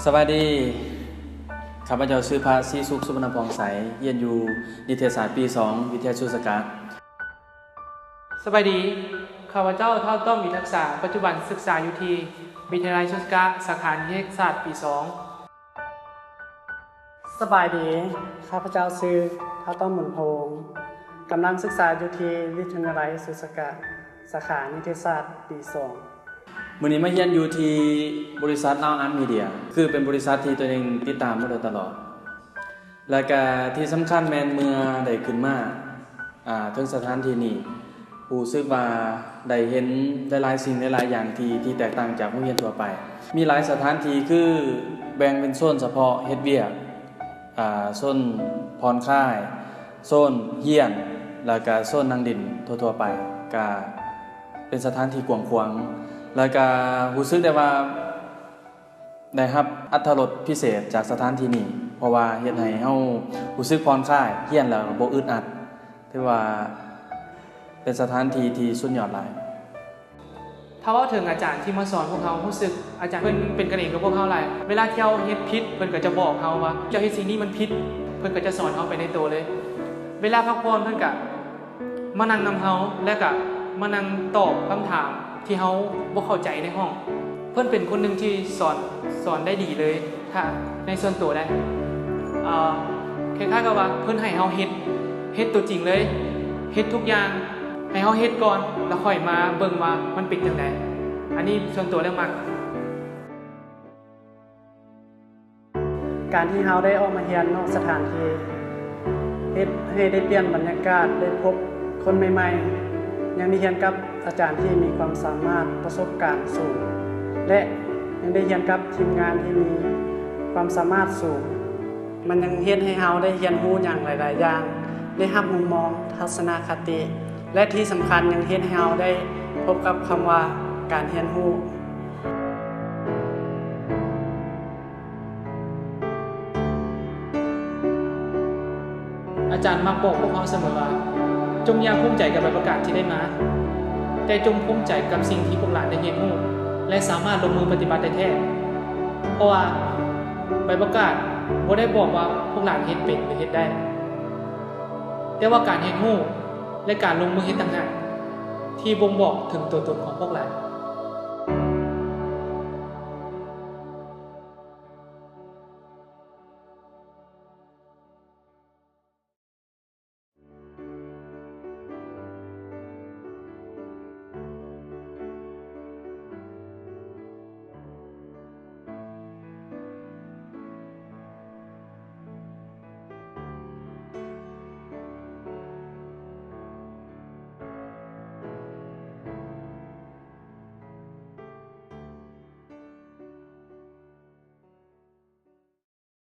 สวัสดีข้าพเจ้าชื่อพระศรีสุขสุวรรณพงษ์ใสเรียนอยู่นิเทศศาสตร์ปี 2 วิทยาชุสกะสวัสดีข้าพเจ้าเท่าต้อมวิทักษาปัจจุบันศึกษาอยู่ที่วิทยาลัยชุสกะสาขานิเทศศาสตร์ปี 2สบายดีข้าพเจ้าชื่อท้าวต้อมหมุนพงศ์กำลังศึกษาอยู่ที่วิทยาลัยสุสกะสาขานิเทศศาสตร์ปี 2มื้อนี้มาเรียนอยู่ที่บริษัทNow Art Media คือเป็นบริษัทที่ตัวเองติดตามมาโดยตลอดและก็ที่สำคัญแม่นเมื่อได้ขึ้นมาถึงสถานที่นี้รู้สึกว่าได้เห็นหลายๆสิ่งหลายๆอย่างที่แตกต่างจากโรงเรียนทั่วไปมีหลายสถานที่คือแบ่งเป็นโซนเฉพาะเฮ็ดเวียกโซนผ่อนคลายโซนเฮียนแล้วก็โซนนั่งดินทั่วๆไปก็เป็นสถานที่กว้างขวางแล้วก็รู้สึกได้ว่าได้รับอรรถรสพิเศษจากสถานที่นี้เพราะว่าเฮ็ดให้เฮารู้สึกผ่อนคลายเฮียนแล้วบ่อึดอัดถือว่าเป็นสถานที่ที่สุดยอดหลายถ้าว่าถึงอาจารย์ที่มาสอนพวกเขารู้สึกอาจารย์เพิ่นเป็นกันเองกับพวกเขาหลายเวลาที่เฮาเฮ็ดผิดเพิ่นก็จะบอกเฮาว่าเจ้าเฮ็ดสิ่งนี้มันผิดเพิ่นก็จะสอนเฮาไปในตัวเลยเวลาพักผ่อนเพิ่นก็มานั่งนำเฮาและก็มานั่งตอบคำถามที่เฮาบ่เข้าใจในห้องเพิ่นเป็นคนหนึงที่สอนได้ดีเลยถ้าในส่วนตัวได้คล้ายๆกับว่าเพิ่นให้เฮาเฮ็ดตัวจริงเลยเฮ็ดทุกอย่างให้เฮาเฮ็ดก่อนแล้วค่อยมาเบิ่งว่ามันเป็นจังได๋อันนี้ส่วนตัวแล้วมักการที่เฮาได้ออกมาเรียนนอกสถานที่เฮ็ดให้ได้เปลี่ยนบรรยากาศได้พบคนใหม่ๆยังได้เรียนกับอาจารย์ที่มีความสามารถประสบการณ์สูงและยังได้เรียนกับทีมงานที่มีความสามารถสูงมันยังเฮ็ดให้เฮาได้เรียนรู้อย่างหลายๆอย่างได้รับมุมมองทัศนคติและที่สำคัญยังเฮ็ดให้เฮาได้พบกับคำว่าการเรียนรู้อาจารย์มักบอกพวกเขาเสมอว่าจงอย่าภูมิใจกับใบประกาศที่ได้มาแต่จงภูมิใจกับสิ่งที่พวกหลานได้เรียนรู้และสามารถลงมือปฏิบัติได้แท้เพราะว่าใบประกาศบ่ได้บอกว่าพวกหลานเฮ็ดเป็นหรือเฮ็ดได้แต่ว่าการเรียนรู้และการลงมือเฮ็ดต่างหากที่บ่งบอกถึงตัวตนของพวกหลาน